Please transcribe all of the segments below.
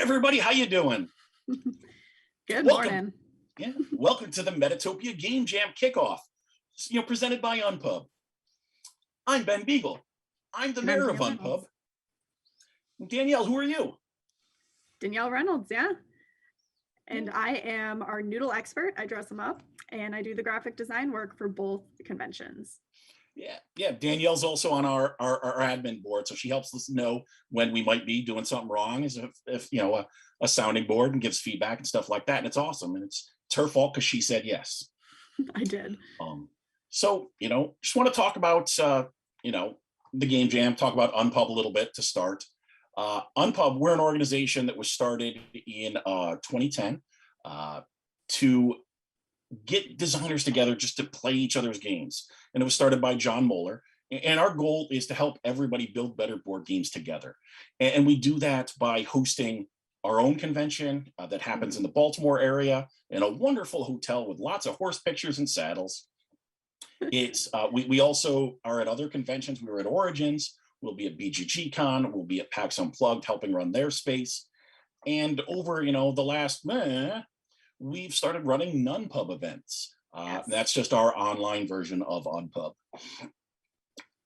everybody, how you doing? Good Welcome. morning. Yeah, welcome to the Metatopia Game Jam kickoff, presented by Unpub. I'm Ben Begeal. I'm the And I'm mayor of Danielle Unpub. Reynolds. Danielle, who are you? Danielle Reynolds, yeah. And I am our noodle expert. I dress them up and I do the graphic design work for both conventions. Yeah. Danielle's also on our admin board, so she helps us know when we might be doing something wrong, as if a sounding board, and gives feedback and stuff like that. And it's awesome, and it's her fault because she said yes. I did. So just want to talk about the Game Jam, talk about Unpub a little bit to start. Unpub, we're an organization that was started in 2010 to get designers together just to play each other's games. And it was started by John Moeller. And our goal is to help everybody build better board games together. And we do that by hosting our own convention that happens in the Baltimore area in a wonderful hotel with lots of horse pictures and saddles. It's we also are at other conventions. We were at Origins. We'll be at BGG Con. We'll be at PAX Unplugged, helping run their space. And over the last we've started running Unpub events. Yes. That's just our online version of Unpub.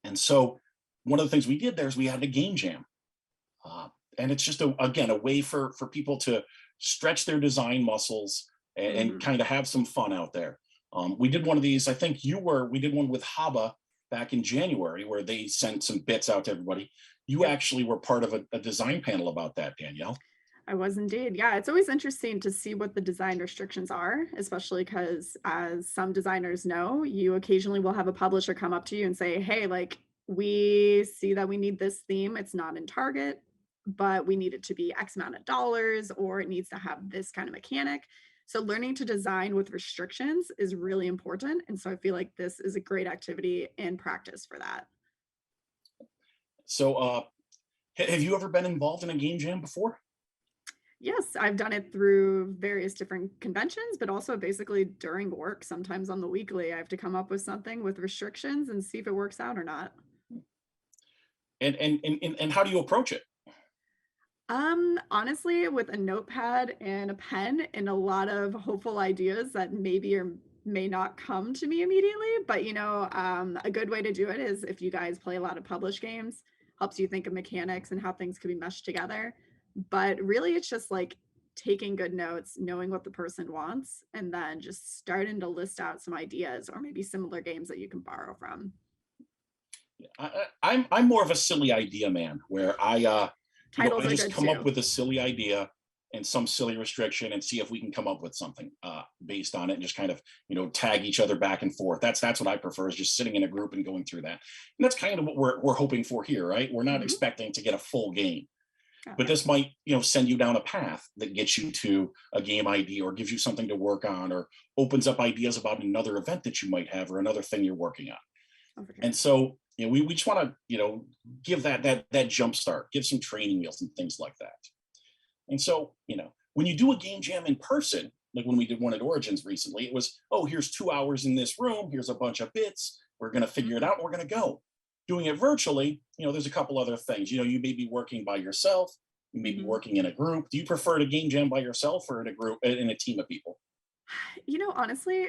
And so one of the things we did there is we had a game jam. And it's just, a way for people to stretch their design muscles and kind of have some fun out there. We did one of these, I think we did one with Haba back in January where they sent some bits out to everybody. You actually were part of a design panel about that, Danielle. I was indeed. Yeah, it's always interesting to see what the design restrictions are, especially because, as some designers know, you occasionally will have a publisher come up to you and say, hey, we see that we need this theme. It's not in Target, but we need it to be X amount of dollars, or it needs to have this kind of mechanic. So learning to design with restrictions is really important. And so I feel like this is a great activity and practice for that. So have you ever been involved in a game jam before? Yes, I've done it through various different conventions, but also basically during work. Sometimes on the weekly, I have to come up with something with restrictions and see if it works out or not. And how do you approach it? Honestly, with a notepad and a pen and a lot of hopeful ideas that maybe or may not come to me immediately. But a good way to do it is if you guys play a lot of published games, helps you think of mechanics and how things could be meshed together. But really, it's just taking good notes, knowing what the person wants, and then just starting to list out some ideas or maybe similar games that you can borrow from. I'm more of a silly idea man, where I just come up with a silly idea and some silly restriction and see if we can come up with something based on it, and just kind of tag each other back and forth. That's what I prefer, is just sitting in a group and going through that. And that's kind of what we're hoping for here, right? We're not expecting to get a full game. But this might, send you down a path that gets you to a game idea, or gives you something to work on, or opens up ideas about another event that you might have, or another thing you're working on. And so, we just want to, give that jump start, give some training wheels and things like that. And so, when you do a game jam in person, like when we did one at Origins recently, it was, here's 2 hours in this room, here's a bunch of bits, we're going to figure it out, and we're going to go. Doing it virtually, there's a couple other things. You may be working by yourself, you may be working in a group. Do you prefer to game jam by yourself or in a group, in a team of people? Honestly,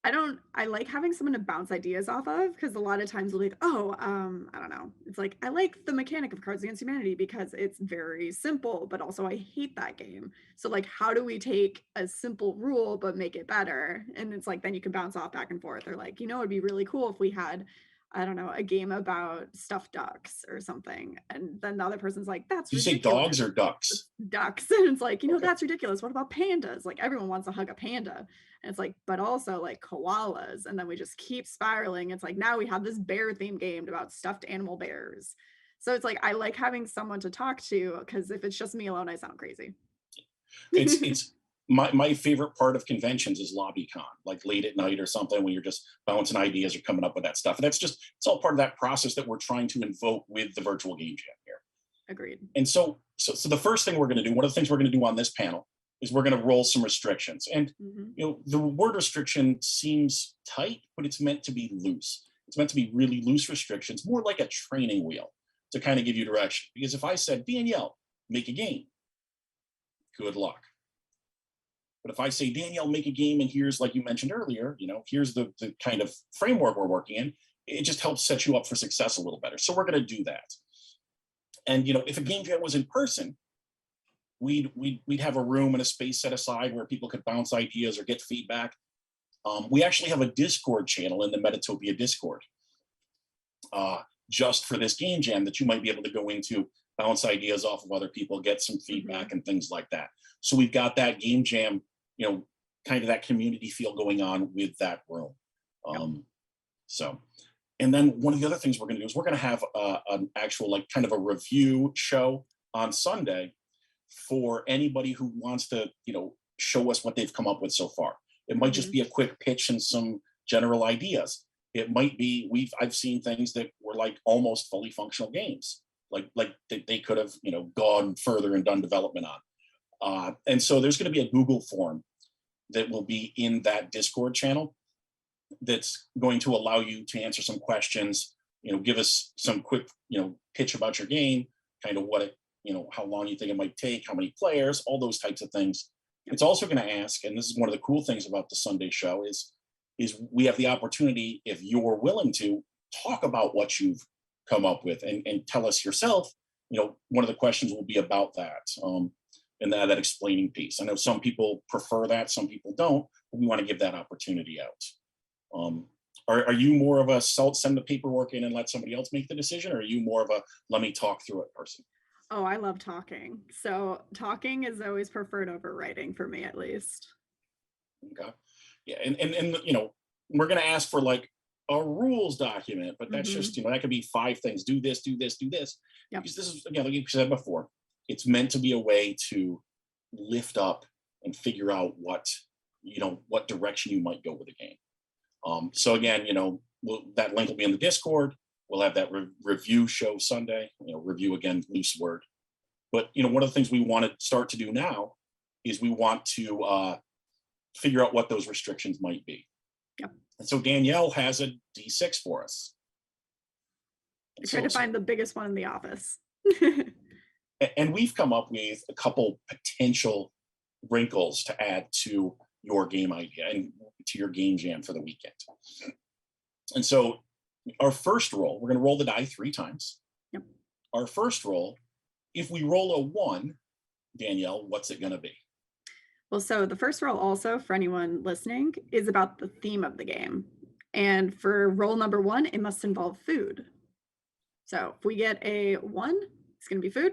I like having someone to bounce ideas off of, because a lot of times we'll be like, I don't know. It's like, I like the mechanic of Cards Against Humanity because it's very simple, but also I hate that game. So how do we take a simple rule but make it better? And it's then you can bounce off back and forth. Or it'd be really cool if we had, I don't know, a game about stuffed ducks or something. And then the other person's like, that's ridiculous. Did you say dogs or ducks? Ducks. And it's okay. That's ridiculous. What about pandas? Everyone wants to hug a panda. And it's but also koalas. And then we just keep spiraling. It's now we have this bear themed game about stuffed animal bears. So it's I like having someone to talk to, because if it's just me alone, I sound crazy. It's my favorite part of conventions is LobbyCon, late at night or something, when you're just bouncing ideas or coming up with that stuff. And it's all part of that process that we're trying to invoke with the virtual game jam here. Agreed. And so the first thing we're going to do, one of the things we're going to do on this panel, is we're going to roll some restrictions. And the word restriction seems tight, but it's meant to be loose. It's meant to be really loose restrictions, more like a training wheel to kind of give you direction. Because if I said, Danielle, make a game, good luck. But if I say, Danielle, make a game, and here's, like you mentioned earlier, here's the kind of framework we're working in, it just helps set you up for success a little better. So we're going to do that. And, if a game jam was in person, we'd have a room and a space set aside where people could bounce ideas or get feedback. We actually have a Discord channel in the Metatopia Discord just for this game jam that you might be able to go into, bounce ideas off of other people, get some feedback and things like that. So we've got that game jam, kind of that community feel going on with that room. And then one of the other things we're going to do is we're going to have an actual, like, kind of a review show on Sunday for anybody who wants to, show us what they've come up with so far. It might just be a quick pitch and some general ideas. It might be, I've seen things that were like almost fully functional games, like they could have, gone further and done development on. And so there's going to be a Google form that will be in that Discord channel that's going to allow you to answer some questions, give us some quick, pitch about your game, kind of what it, how long you think it might take, how many players, all those types of things. It's also going to ask, and this is one of the cool things about the Sunday show, is we have the opportunity, if you're willing to, talk about what you've come up with and tell us yourself. One of the questions will be about that, and that explaining piece. I know some people prefer that, some people don't, but we want to give that opportunity out. Are you more of a send the paperwork in and let somebody else make the decision, or are you more of a let me talk through it person? Oh, I love talking. So talking is always preferred over writing for me, at least. Okay. Yeah. And we're going to ask for like a rules document, but that's just, that could be 5 things. Do this, do this, do this. Yep. Because this is, again, like you said before, it's meant to be a way to lift up and figure out what direction you might go with the game. So again, that link will be in the Discord. We'll have that review show Sunday, review, again, loose word. But, one of the things we want to start to do now is we want to figure out what those restrictions might be. Yep. And so Danielle has a D6 for us. I tried to find the biggest one in the office. And we've come up with a couple potential wrinkles to add to your game idea and to your game jam for the weekend. And so our first roll, we're going to roll the die 3 times. Yep. Our first roll, if we roll a 1, Danielle, what's it going to be? Well, so the first roll also, for anyone listening, is about the theme of the game. And for roll number 1, it must involve food. So if we get a 1, it's going to be food.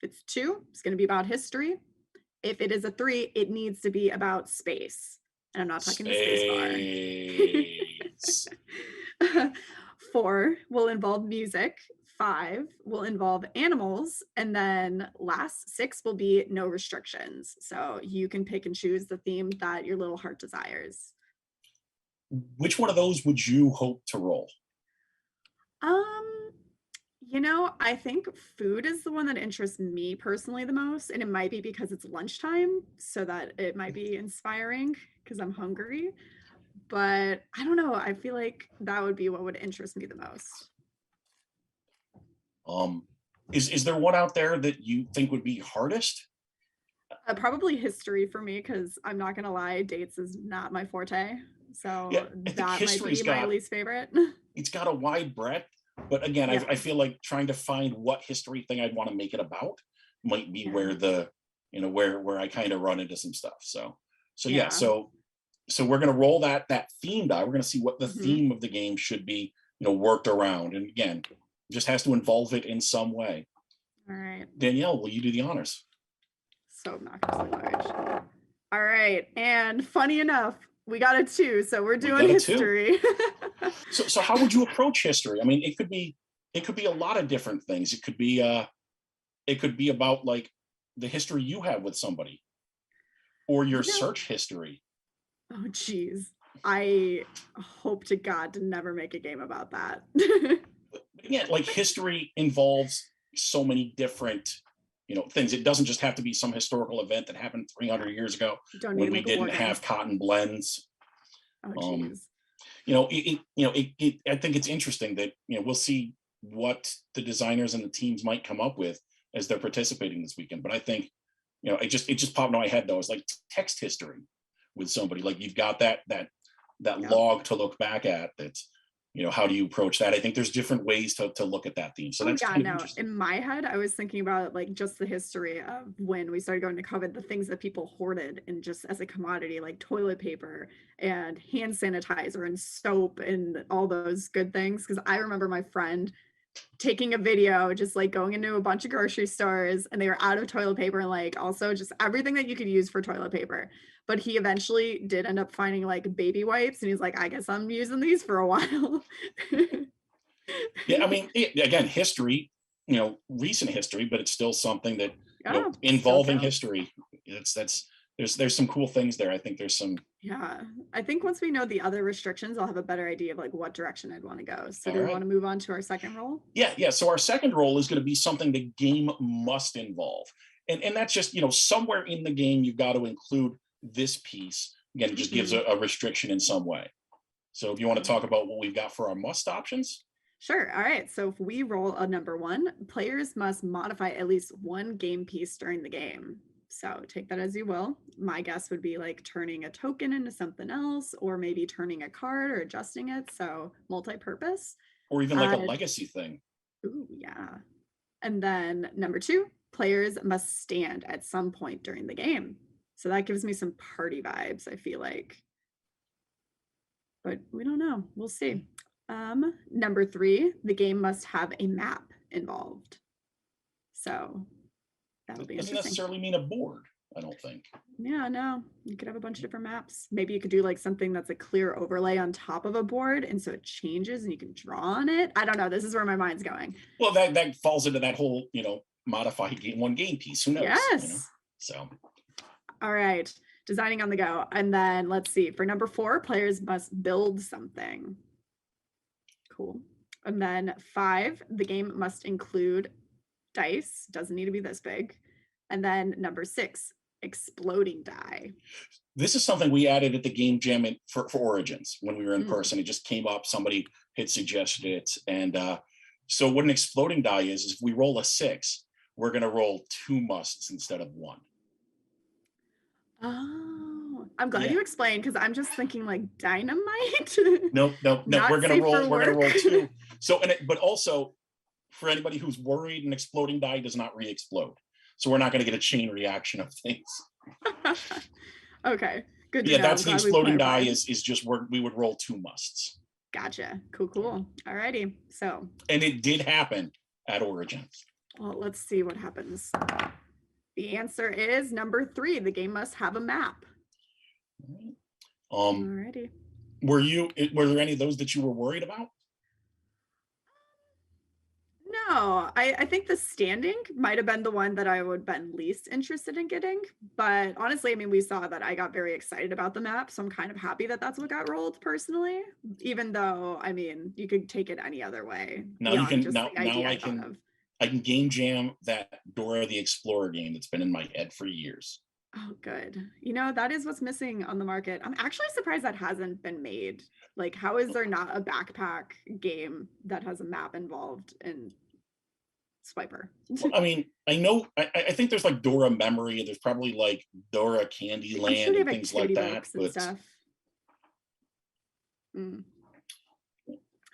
If it's 2, it's going to be about history. If it is a 3, it needs to be about space. And I'm not talking the space bar. 4 will involve music. 5 will involve animals. And then last 6 will be no restrictions. So you can pick and choose the theme that your little heart desires. Which one of those would you hope to roll? I think food is the one that interests me personally the most. And it might be because it's lunchtime, so that it might be inspiring because I'm hungry. But I don't know. I feel like that would be what would interest me the most. Is there one out there that you think would be hardest? Probably history for me, because I'm not gonna lie, dates is not my forte. So Yeah, that might be my least favorite. It's got a wide breadth, but again, I feel like trying to find what history thing I'd want to make it about might be where where I kind of run into some stuff. So we're gonna roll that theme die. We're gonna see what the theme of the game should be, worked around. And again, just has to involve it in some way. All right. Danielle, will you do the honors? So obnoxiously large. All right. And funny enough, we got a 2, so we're doing history. So how would you approach history? I mean, it could be a lot of different things. It could be about like the history you have with somebody, or your search history. Oh geez. I hope to God to never make a game about that. Yeah, like history involves so many different things. It doesn't just have to be some historical event that happened 300 years ago when we didn't have cotton blends. Oh geez. I think it's interesting that we'll see what the designers and the teams might come up with as they're participating this weekend. But I think it just popped in my head though. It's like text history with somebody. Like you've got that log to look back at. That's, how do you approach that? I think there's different ways to look at that theme. So that's kind of interesting. In my head, I was thinking about like just the history of when we started going to COVID, the things that people hoarded and just as a commodity, like toilet paper and hand sanitizer and soap and all those good things. Because I remember my friend taking a video, just like going into a bunch of grocery stores and they were out of toilet paper and like also just everything that you could use for toilet paper. But he eventually did end up finding like baby wipes and he's like, I guess I'm using these for a while. Yeah, I mean, again, history, recent history, but it's still something that, involving history. There's some cool things there. I think there's some. Yeah, I think once we know the other restrictions, I'll have a better idea of like what direction I'd want to go. So do we want to move on to our second role? Yeah. So our second role is going to be something the game must involve. And that's just, somewhere in the game, you've got to include this piece. Again, it just gives a restriction in some way. So if you want to talk about what we've got for our must options. Sure. All right. So if we roll a number 1, players must modify at least one game piece during the game. So take that as you will. My guess would be like turning a token into something else, or maybe turning a card or adjusting it. So multi-purpose. Or even like a legacy thing. Ooh, yeah. And then number 2, players must stand at some point during the game. So that gives me some party vibes, I feel like. But we don't know. We'll see. Number 3, the game must have a map involved. So that'll be interesting. Doesn't necessarily mean a board, I don't think. Yeah, no. You could have a bunch of different maps. Maybe you could do like something that's a clear overlay on top of a board, and so it changes and you can draw on it. I don't know. This is where my mind's going. Well, that falls into that whole, modified one game piece. Who knows? Yes. So. All right. Designing on the go. And then let's see. For number 4, players must build something. Cool. And then 5, the game must include dice. Doesn't need to be this big. And then number 6, exploding die. This is something we added at the game jam for Origins when we were in person. It just came up. Somebody had suggested it. And so what an exploding die is if we roll a 6, we're going to roll 2 musts instead of 1. Oh, I'm glad you explained, because I'm just thinking like dynamite. No. We're gonna roll 2. So but also for anybody who's worried, an exploding die does not re-explode. So we're not going to get a chain reaction of things. Okay, good. Yeah, that's the exploding die is just we would roll 2 musts. Gotcha. Cool. Alrighty. So. And it did happen at Origins. Well, let's see what happens. The answer is number 3. The game must have a map. Alrighty. Were there any of those that you were worried about? No, I think the standing might have been the one that I would have been least interested in getting. But honestly, I mean, we saw that I got very excited about the map. So I'm kind of happy that that's what got rolled personally, even though, I mean, you could take it any other way. Now you can, now I can game jam that Dora the Explorer game that's been in my head for years. Oh, good. That is what's missing on the market. I'm actually surprised that hasn't been made. Like, how is there not a backpack game that has a map involved in Swiper? Well, I mean, I think there's like Dora Memory. There's probably like Dora Candyland and things like that. And stuff.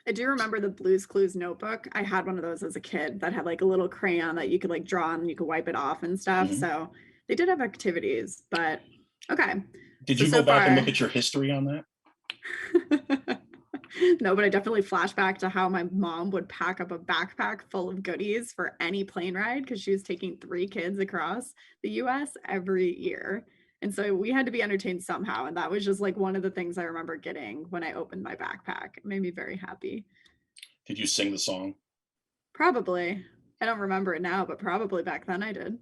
I do remember the Blue's Clues notebook. I had one of those as a kid that had like a little crayon that you could like draw and you could wipe it off and stuff. So they did have activities, but okay. Did you go back and look at your history on that? No, but I definitely flash back to how my mom would pack up a backpack full of goodies for any plane ride because she was taking 3 kids across the US every year. And so we had to be entertained somehow. And that was just like one of the things I remember getting when I opened my backpack. It made me very happy. Did you sing the song? Probably. I don't remember it now, but probably back then I did.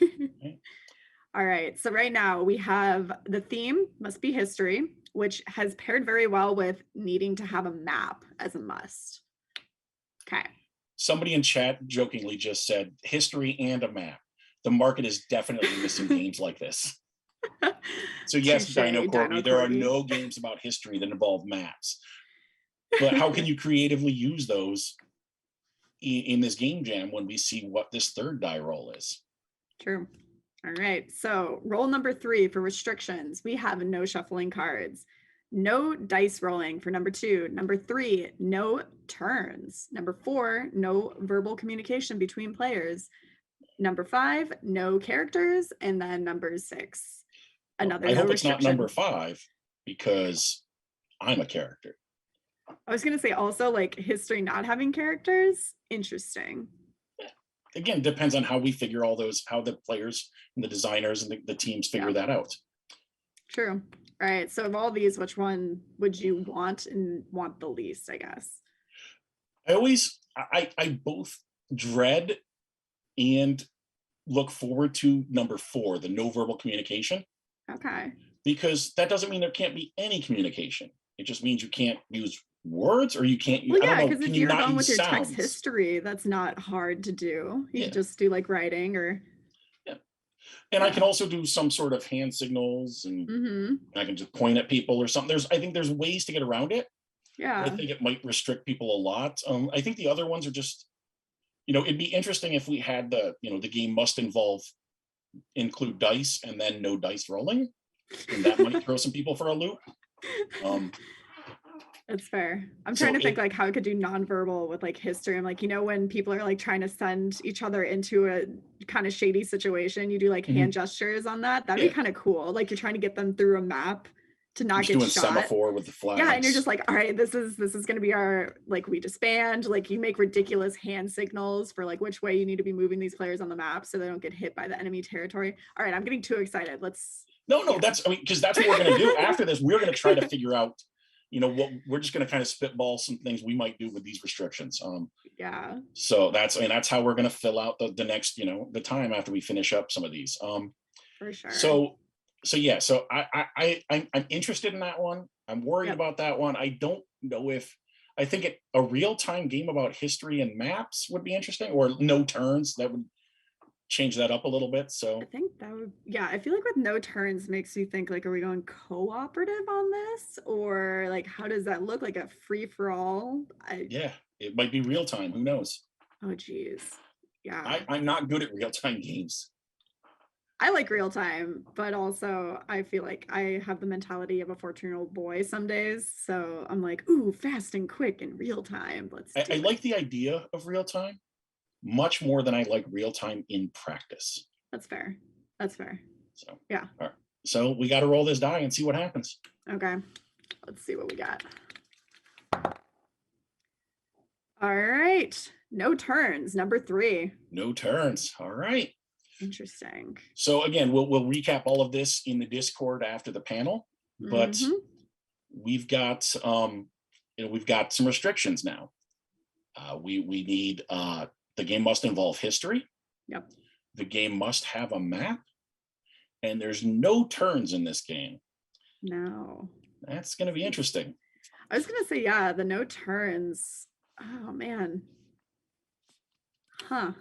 Okay. All right. So right now we have the theme must be history, which has paired very well with needing to have a map as a must. Okay. Somebody in chat jokingly just said history and a map. The market is definitely missing games like this. So yes, Dino Corby, there are no games about history that involve maps. But how can you creatively use those in this game jam when we see what this third die roll is? True. All right. So rule number 3 for restrictions, we have no shuffling cards, no dice rolling for number 2. Number 3, no turns. Number 4, no verbal communication between players. Number 5, no characters. And then number 6, another I no hope it's not number restriction. 5 because I'm a character. I was going to say also like history not having characters. Interesting. Again, depends on how we figure all those, how the players and the designers and the teams figure that out. True. All right. So of all these, which one would you want and want the least, I guess? I both dread and look forward to number 4, the no verbal communication. Okay. Because that doesn't mean there can't be any communication. It just means you can't use words, or you can't. Well, I don't yeah, know. because Can if you you're not going use with your sounds? text history, that's not hard to do. You Yeah. just do like writing or. Yeah. And I can also do some sort of hand signals, and I can just point at people or something. I think there's ways to get around it. Yeah. I think it might restrict people a lot. I think the other ones are just, it'd be interesting if we had the game must include dice and then no dice rolling, and that might throw some people for a loop. That's fair. I'm trying to think like how I could do nonverbal with like history. I'm like, when people are like trying to send each other into a kind of shady situation, you do like hand gestures on that. That'd be kind of cool. Like you're trying to get them through a map to not get shot. Semaphore with the flags. Yeah, and you're just like, all right, this is going to be our, like, we disband. Like you make ridiculous hand signals for like which way you need to be moving these players on the map so they don't get hit by the enemy territory. All right, I'm getting too excited. No, that's because that's what we're going to do after this. We're going to try to figure out, what we're just going to kind of spitball some things we might do with these restrictions. Yeah. So that's how we're going to fill out the next, the time after we finish up some of these. For sure. So I'm interested in that one. I'm worried about that one. I don't know if I think a real-time game about history and maps would be interesting, or no turns. That would change that up a little bit. So I think that would, I feel like with no turns makes you think like, are we going cooperative on this, or like how does that look, like a free-for-all? Yeah, it might be real time. Who knows? Oh geez. Yeah. I'm not good at real-time games. I like real time, but also I feel like I have the mentality of a 14-year-old boy some days. So I'm like, ooh, fast and quick in real time. I like the idea of real time much more than I like real time in practice. That's fair. So yeah. All right. So we got to roll this die and see what happens. Okay. Let's see what we got. All right. No turns. Number 3. No turns. All right. Interesting. So again, we'll recap all of this in the Discord after the panel, but we've got we've got some restrictions now. We need the game must involve history. Yep. The game must have a map, and there's no turns in this game. No. That's going to be interesting. I was going to say, the no turns. Oh man. Huh.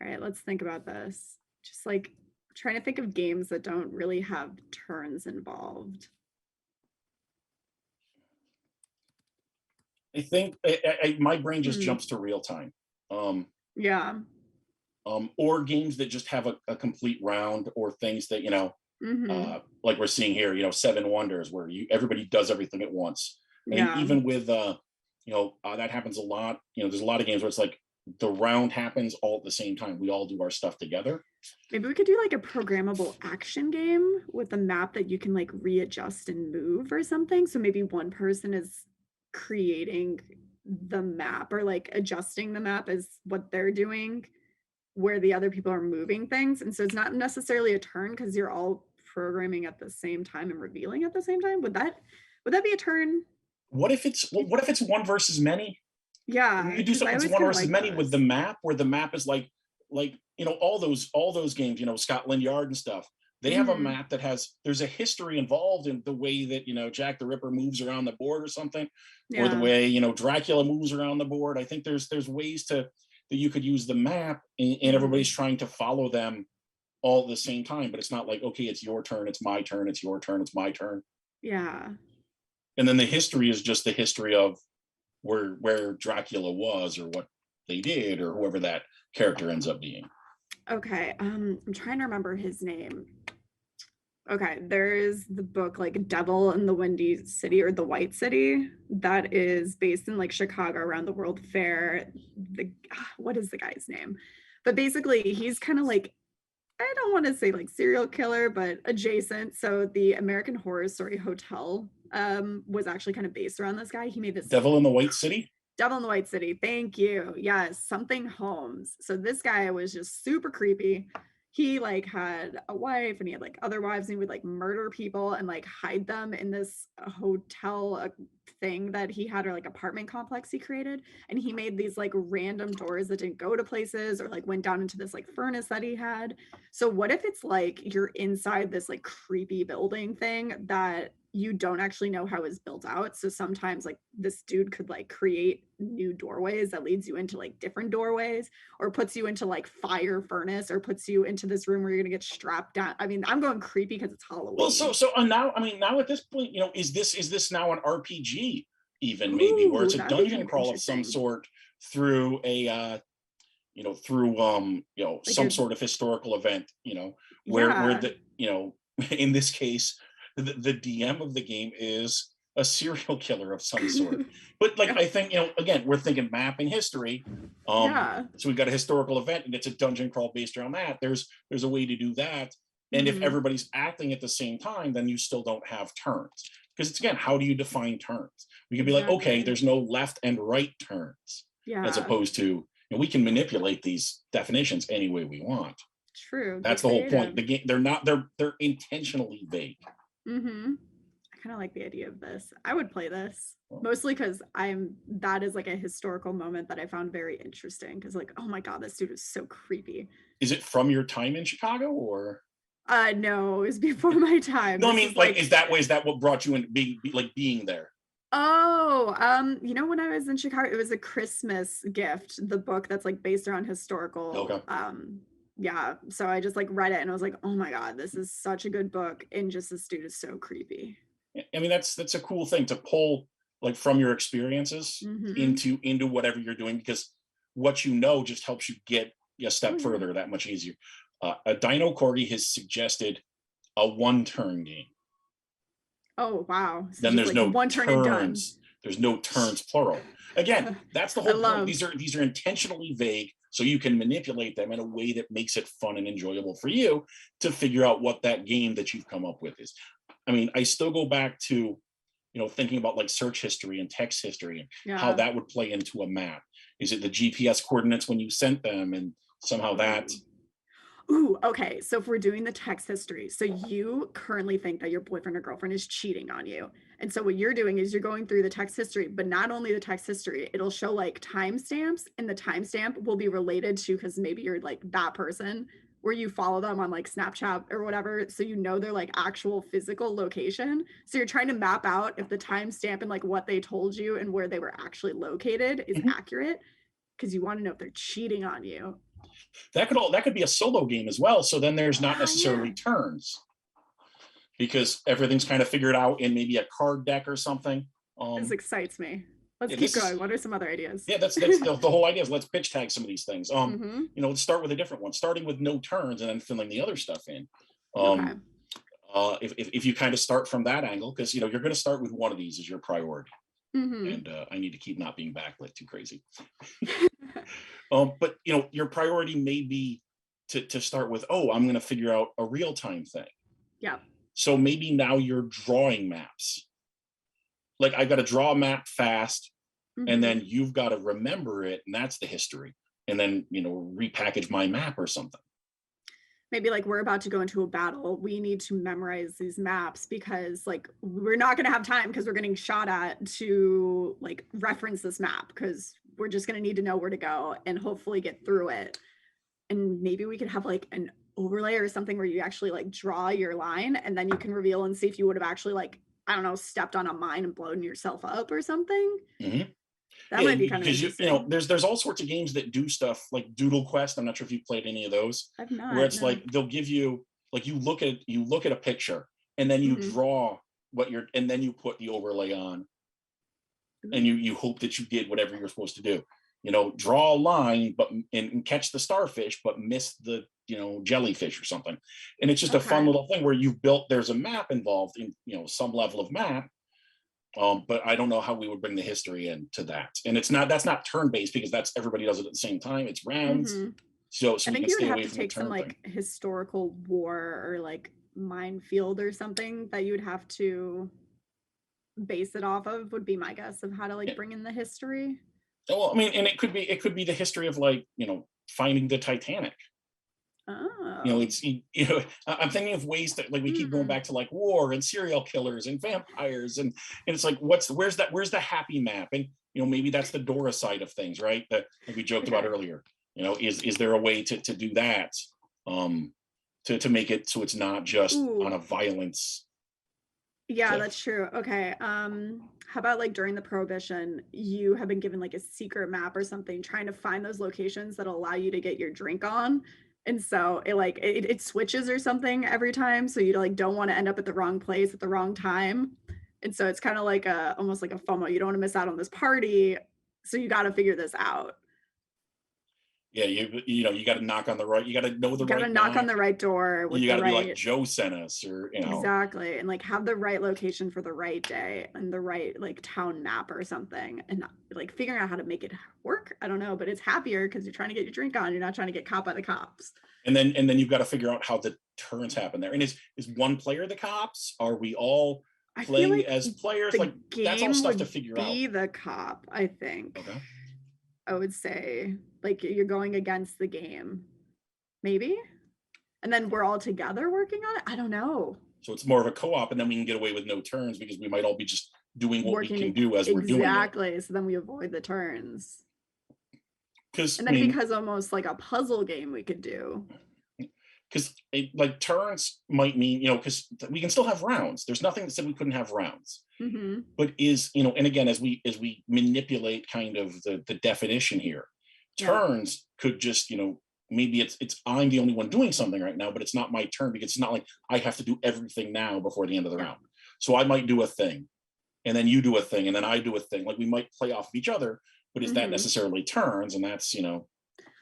All right, let's think about this. Just like trying to think of games that don't really have turns involved. I think my brain just jumps to real time. Yeah. Or games that just have a complete round, or things that, like we're seeing here, 7 Wonders, where everybody does everything at once. And even with, that happens a lot. There's a lot of games where it's like, the round happens all at the same time. We all do our stuff together. Maybe we could do like a programmable action game with a map that you can like readjust and move or something. So maybe one person is creating the map or like adjusting the map as what they're doing, where the other people are moving things. And so it's not necessarily a turn because you're all programming at the same time and revealing at the same time. Would that be a turn? What if it's one versus many? Yeah, you could do something one versus many with the map, where the map is like all those games, Scotland Yard and stuff. They have a map that there's a history involved in the way that Jack the Ripper moves around the board or something, or the way Dracula moves around the board. I think there's ways that you could use the map, and everybody's trying to follow them all at the same time. But it's not like, okay, it's your turn, it's my turn, it's your turn, it's my turn. Yeah. And then the history is just the history of where Dracula was, or what they did, or whoever that character ends up being. Okay, I'm trying to remember his name. Okay, there's the book like Devil in the Windy City or the White City that is based in like Chicago around the World Fair. What is the guy's name? But basically, he's kind of like, I don't want to say like serial killer, but adjacent. So the American Horror Story Hotel was actually kind of based around this guy. He made this Devil in the White City. Devil in the White City. Thank you. Yes, something Holmes. So this guy was just super creepy. He like had a wife and he had like other wives and he would like murder people and like hide them in this hotel thing that he had, or like apartment complex he created. And he made these like random doors that didn't go to places or like went down into this like furnace that he had. So what if it's like you're inside this like creepy building thing that you don't actually know how it's built out. So sometimes like this dude could like create new doorways that leads you into like different doorways, or puts you into like fire furnace, or puts you into this room where you're gonna get strapped down. I mean, I'm going creepy because it's Halloween. Well, now, I mean, now at this point, is this now an RPG even, maybe, where Ooh, it's a that'd be dungeon kind of crawl of some interesting. sort through a through Like some a sort of historical event, where yeah. the in this case the DM of the game is a serial killer of some sort. But like, Yep. I think, again, we're thinking mapping history. Yeah. So we've got a historical event and it's a dungeon crawl based around that. There's a way to do that. And if Hmm. everybody's acting at the same time, then you still don't have turns. Because it's, again, how do you define turns? We could be like, okay, Exactly. there's no left and right turns, as Yeah. opposed to, we can manipulate these definitions any way we want. True. Get That's the whole point. creative. The game, they're intentionally vague. Hmm. I kind of like the idea of this. I would play this mostly because that is like a historical moment that I found very interesting. Because like, oh my god, this dude is so creepy. Is it from your time in Chicago, or? No, it was before my time. No, I This mean, was like, like, is that what brought you in, being there? oh, when I was in Chicago, it was a Christmas gift, the book that's like based around historical, Okay. yeah. So I just like read it and I was like, oh my god, this is such a good book, and just this dude is so creepy. I mean, that's a cool thing to pull, like, from your experiences Mm-hmm. into whatever you're doing, because what just helps you get a Oh step yeah. further that much easier. A Dino Corgi has suggested a one turn game. Oh wow. So Then just there's like no one turn and done. turns. There's no turns plural. Again, that's the I whole point. love. These are intentionally vague, so you can manipulate them in a way that makes it fun and enjoyable for you to figure out what that game that you've come up with is. I mean, I still go back to, thinking about like search history and text history and how Yeah. that would play into a map. Is it the GPS coordinates when you sent them, and somehow that? Ooh. Ooh, okay. So if we're doing the text history, so you currently think that your boyfriend or girlfriend is cheating on you. And so what you're doing is you're going through the text history, but not only the text history, it'll show like timestamps, and the timestamp will be related to, because maybe you're like that person where you follow them on like Snapchat or whatever. So you know their like actual physical location. So you're trying to map out if the timestamp and like what they told you and where they were actually located is Mhm. accurate, because you want to know if they're cheating on you. That could be a solo game as well. So then there's not Ah, yeah. necessarily turns, because everything's kind of figured out in maybe a card deck or something. This Um, excites me. Let's yeah, keep this going. is What are some other ideas? yeah, that's the whole idea is let's pitch tag some of these things. Hmm. Let's start with a different one, starting with no turns and then filling the other stuff in. Okay. Um, if you kind of start from that angle, because you're going to start with one of these as your priority, Hmm. and I need to keep not being backlit too crazy. But your priority may be to start with, oh, I'm going to figure out a real time thing. Yep. So maybe now you're drawing maps. Like, I've got to draw a map fast, and Hmm. then you've got to remember it, and that's the history. And then repackage my map or something. Maybe like we're about to go into a battle. We need to memorize these maps because like we're not going to have time because we're getting shot at to like reference this map, because we're just going to need to know where to go and hopefully get through it. And maybe we could have like an overlay or something where you actually like draw your line and then you can reveal and see if you would have actually like, I don't know, stepped on a mine and blown yourself up or something. Mm-hmm. That Yeah, might be kind of because interesting. there's all sorts of games that do stuff like Doodle Quest. I'm not sure if you've played any of those, I've where not, it's no. like they'll give you, like, you look at a picture, and then you Hmm. draw and then you put the overlay on, and Ooh. you hope that you did whatever you're supposed to do. draw a line, but and catch the starfish, but miss the jellyfish or something. And it's just a fun Okay. little thing where you've built. There's a map involved in some level of map. But I don't know how we would bring the history into that. And that's not turn-based because that's everybody does it at the same time. It's rounds. Mm-hmm. So I we think can you would stay have away to from the take some turn thing. like historical war or like minefield or something that you would have to base it off of, would be my guess of how to like Yeah. bring in the history. Well, I mean, and it could be the history of like, finding the Titanic. Oh. I'm thinking of ways that like we keep going Hmm. back to like war and serial killers and vampires and it's like where's the happy map? And maybe that's the Dora side of things, right? That like we joked about Okay. earlier. Is there a way to do that? To make it so it's not just on Ooh, a violence yeah, cliff. that's true. Okay. How about like during the Prohibition, you have been given like a secret map or something, trying to find those locations that allow you to get your drink on. And so it switches or something every time. So you like don't want to end up at the wrong place at the wrong time. And so it's kind of like a almost like a FOMO. You don't want to miss out on this party. So you got to figure this out. Yeah, you got to knock on the right. You got to know the You got to right knock on knock. the right door You with got the to be like right. Joe sent us, or Exactly. And like have the right location for the right day and the right like town map or something. And like figuring out how to make it work. I don't know, but it's happier because you're trying to get your drink on. You're not trying to get caught by the cops. and then you've got to figure out how the turns happen there. And is one player the cops? Are we all I feel playing like as players? the Like that's all game stuff to would figure out. be the cop, I think. Okay. I would say like you're going against the game. Maybe. And then we're all together working on it. I don't know. So it's more of a co-op, and then we can get away with no turns because we might all be just doing what we Working can do as we're doing it. exactly. So then we avoid the turns. Because And I then it mean, becomes almost like a puzzle game we could do. because like turns might mean because we can still have rounds. There's nothing that said we couldn't have rounds. Hmm. But and again, as we manipulate kind of the definition here, Yeah. turns could just maybe it's I'm the only one doing something right now, but it's not my turn because it's not like I have to do everything now before the end of the Yeah. round. So I might do a thing, and then you do a thing, and then I do a thing. Like we might play off of each other, but is that Hmm. necessarily turns? And that's an Yeah,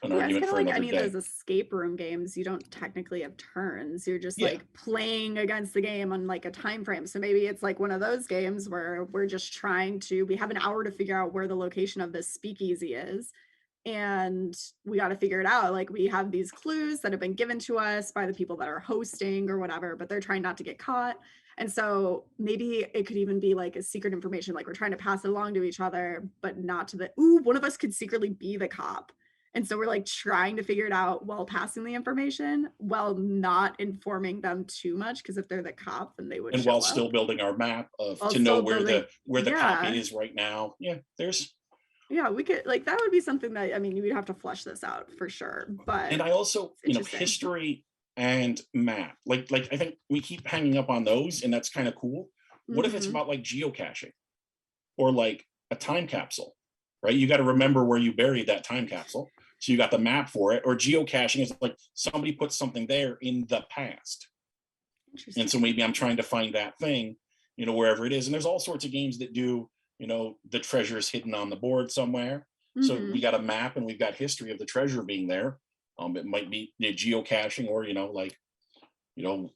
it's argument kind of for like another any of day. those escape room games. You don't technically have turns. You're just Yeah, like playing against the game on like a time frame. So maybe it's like one of those games where we're just we have an hour to figure out where the location of this speakeasy is. And we got to figure it out. Like we have these clues that have been given to us by the people that are hosting or whatever, but they're trying not to get caught. And so maybe it could even be like a secret information, like we're trying to pass it along to each other, but not to one of us could secretly be the cop. And so we're like trying to figure it out while passing the information, while not informing them too much. Cause if they're the cop, then they would and while show still up. building our map of While to know still where the building, where the cop yeah. is right now. Yeah, there's Yeah, we could like that would be something that I mean, you would have to flesh this out for sure, and but I also it's interesting. history and map. Like I think we keep hanging up on those, and that's kind of cool. What if it's Hmm. about like geocaching or like a time capsule, right? You got to remember where you buried that time capsule. So you got the map for it, or geocaching is like somebody put something there in the past. And so Interesting. maybe I'm trying to find that thing, wherever it is. And there's all sorts of games that do, the treasure is hidden on the board somewhere. So we Hmm. got a map and we've got history of the treasure being there. It might be geocaching or,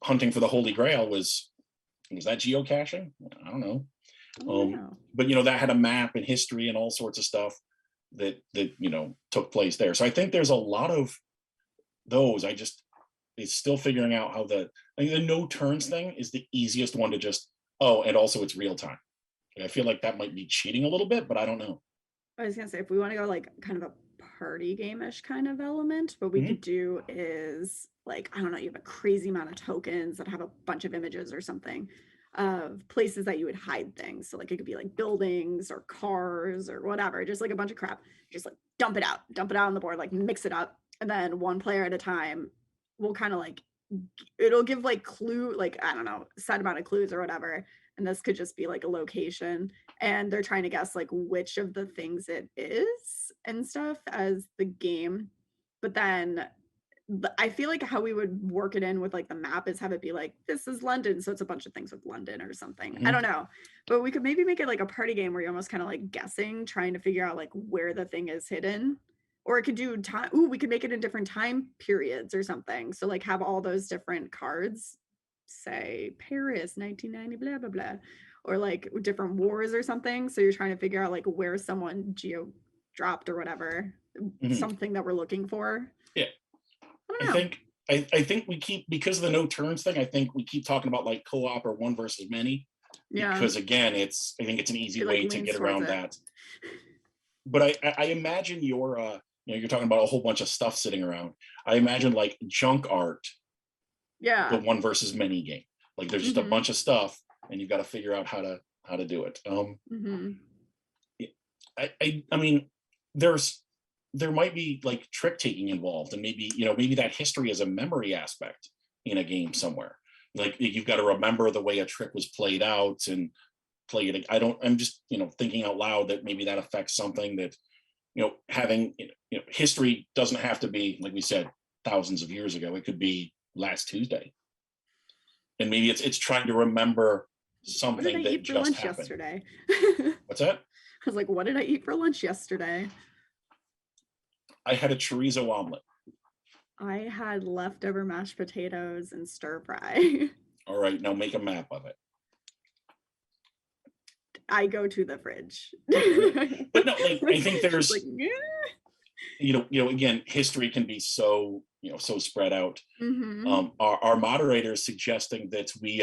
hunting for the Holy Grail was that geocaching? I don't know. I don't know. But that had a map and history and all sorts of stuff that took place there. So I think there's a lot of those. It's still figuring out how I think the no turns thing is the easiest one to just and also it's real time. I feel like that might be cheating a little bit, but I don't know. I was gonna say if we want to go like kind of a party game-ish kind of element, what we Mhm. could do is like, I don't know, you have a crazy amount of tokens that have a bunch of images or something of places that you would hide things. So like it could be like buildings or cars or whatever, just like a bunch of crap. Just like dump it out on the board, like mix it up. And then one player at a time will kind of like it'll give like like I don't know, set amount of clues or whatever. And this could just be like a location and they're trying to guess like which of the things it is and stuff as the game. But then I feel like how we would work it in with like the map is have it be like, this is London. So it's a bunch of things with London or something. I Mhm. don't know. But we could maybe make it like a party game where you're almost kind of like guessing, trying to figure out like where the thing is hidden. Or it could do time. Ooh, we could make it in different time periods or something. So like have all those different cards, say Paris, 1990, blah, blah, blah. Or like different wars or something. So you're trying to figure out like where someone geo dropped or whatever, Mhm. something that we're looking for. Yeah. I I don't know. think I think we keep, because of the no turns thing, I think we keep talking about like co-op or one versus many, Yeah. because again, I think it's an easy It like way to leans get towards around it. that. But I imagine you're talking about a whole bunch of stuff sitting around. I imagine like junk art, the Yeah. one versus many game. Like there's just a Mhm. bunch of stuff and you've got to figure out how to do it. Mhm. I mean, there's there might be like trick taking involved, and maybe maybe that history is a memory aspect in a game somewhere. Like you've got to remember the way a trick was played out and play it. I'm just thinking out loud that maybe that affects something that having history doesn't have to be, like we said, thousands of years ago. It could be last Tuesday, and maybe it's trying to remember What did I something that eat for just lunch happened. yesterday? I What's that? was like, what did I eat for lunch yesterday? I had a chorizo omelet. I had leftover mashed potatoes and stir fry. All right, now make a map of it. I go to the fridge. All right, but no, like I think She's like, there's yeah. again, history can be so so spread out. Mm-hmm. Our moderator is suggesting that we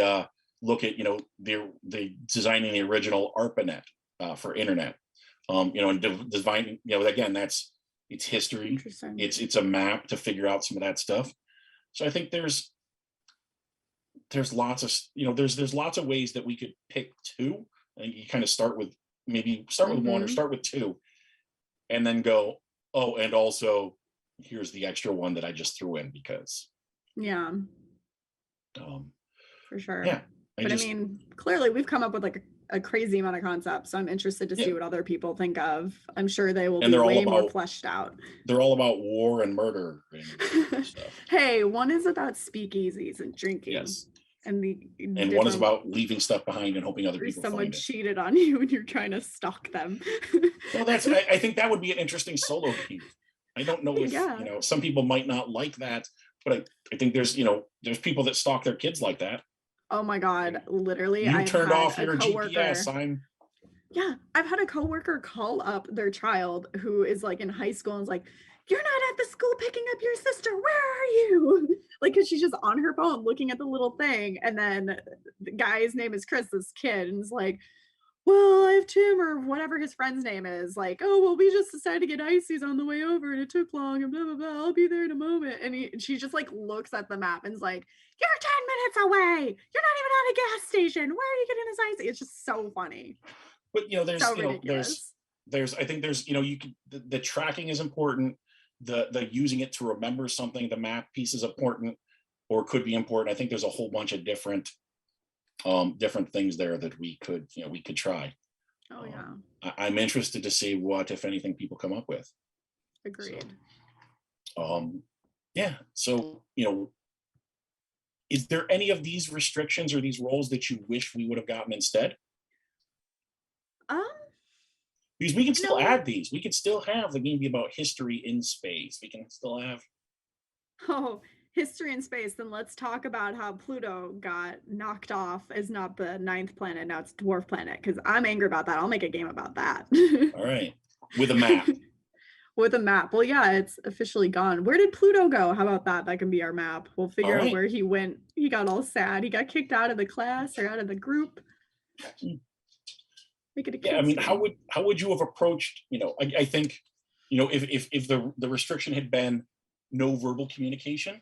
look at the designing the original ARPANET for internet. And designing, again, it's history. Interesting. It's a map to figure out some of that stuff. So I think there's lots of there's lots of ways that we could pick two. I think you kind of start with one or Mm-hmm. start with two, and then go, oh, and also here's the extra one that I just threw in because Yeah, um for sure. yeah, I But I just mean, clearly we've come up with like a crazy amount of concepts. So I'm interested to yeah, see what other people think of. I'm sure they will and be way more fleshed out. they're all about war and murder and stuff. Hey, one is about speakeasies and drinking Yes, and the and one is different about leaving stuff behind and hoping other or people someone find it. cheated on you and you're trying to stalk them. Well, I think that would be an interesting solo game. I don't know if Yeah. some people might not like that, but I think there's people that stalk their kids like that. Oh my God. Literally, You I've turned had off a your GPS. coworker. Yeah, I've had a coworker call up their child who is like in high school and is like, "You're not at the school picking up your sister. Where are you?" Like, because she's just on her phone looking at the little thing. And then the guy's name is Chris, this kid, and is like, "Well, I have Tim or whatever his friend's name is. Like, oh, well, we just decided to get ices on the way over and it took long and blah, blah, blah. I'll be there in a moment." And she just like looks at the map and is like, "You're 10 minutes away. You're not even at a gas station. Where are you getting this ice?" It's just so funny. But So ridiculous. there's I think there's you can the tracking is important. The using it to remember something, the map piece is important, or could be important. I think there's a whole bunch of different things there that we could try. Oh yeah, I'm interested to see what, if anything, people come up with. So agreed. yeah, so is there any of these restrictions or these roles that you wish we would have gotten instead? Um, Because we can you still know, add these. We could still have the game be about history in space. We can still have. oh, history in space, then let's talk about how Pluto got knocked off as not the ninth planet, now it's dwarf planet, because I'm angry about that. I'll make a game about that. All right, with a map. With a map. Well, yeah, it's officially gone. Where did Pluto go? How about that? That can be our map. We'll All figure out right. where he went. He got all sad. He got kicked out of the class or out of the group. Make it a Yeah, I kids mean, game. how would you have approached? I think, if the restriction had been no verbal communication,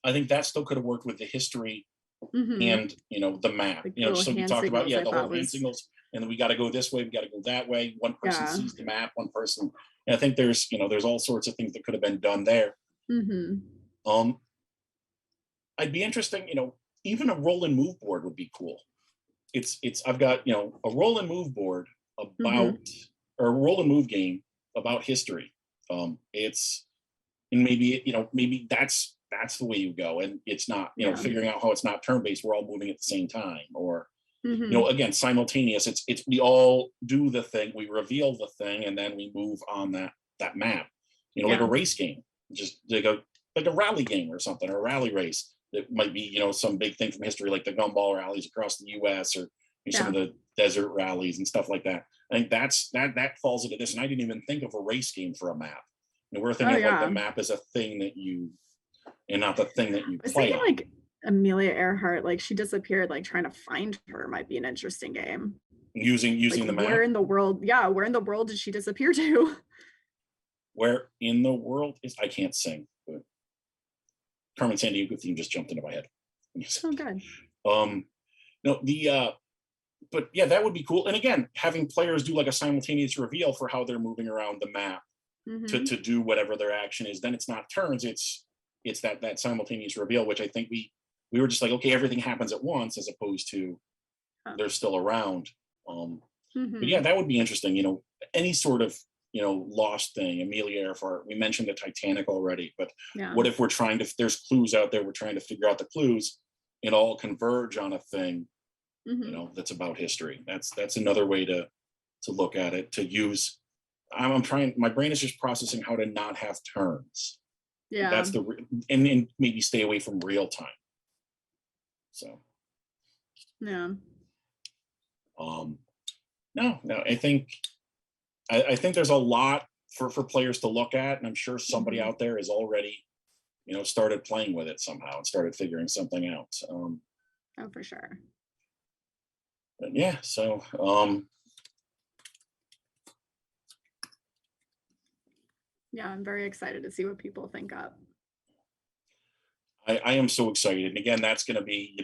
I think that still could have worked with the history Mm-hmm. and the map. Like little So we hand talked about, signals, I the whole thought hand was, signals, and then we got to go this way, we got to go that way. One person yeah. sees the map, one person. And I think there's all sorts of things that could have been done there. Mm-hmm. Um, I'd be interesting, even a roll and move board would be cool. It's I've got a roll and move board Mm-hmm. about or a roll and move game about history. It's and maybe, maybe that's the way you go, and it's not, Yeah. figuring out how it's not turn-based, we're all moving at the same time, or Hmm. again, simultaneous. It's we all do the thing, we reveal the thing, and then we move on that map. Like a Yeah. race game, just like a rally game or something, or a rally race. That might be, some big thing from history, like the gumball rallies across the U.S., or some Yeah. of the desert rallies and stuff like that. I think that falls into this, and I didn't even think of a race game for a map. We're Oh thinking of like the yeah. map as a thing that you, and not the thing that you I was play thinking on. like Amelia Earhart, like she disappeared, like trying to find her might be an interesting game. Like Using the where map. in the world, yeah, where in the world did she disappear to? Where in the world is, I can't sing, but Carmen Sandiego theme just jumped into my head. Oh, good. Um, no, but yeah, that would be cool. And again, having players do like a simultaneous reveal for how they're moving around the map Hmm. to do whatever their action is. Then it's not turns, it's that simultaneous reveal, which I think we were just like, okay, everything happens at once, as opposed to Huh. they're still around. But yeah, Hmm. that would be interesting. Any sort of lost thing. Amelia Earhart. We mentioned the Titanic already, but Yeah. what if we're trying to? There's clues out there. We're trying to figure out the clues, and all converge on a thing. Hmm. That's about history. That's another way to look at it. To use. I'm trying. My brain is just processing how to not have turns. Yeah. That's and maybe stay away from real time. So Yeah. um, no, I think there's a lot for players to look at, and I'm sure somebody Hmm. out there is already started playing with it somehow and started figuring something out. Oh, for sure. But yeah, so Yeah, I'm very excited to see what people think up. I am so excited. And again, that's going to be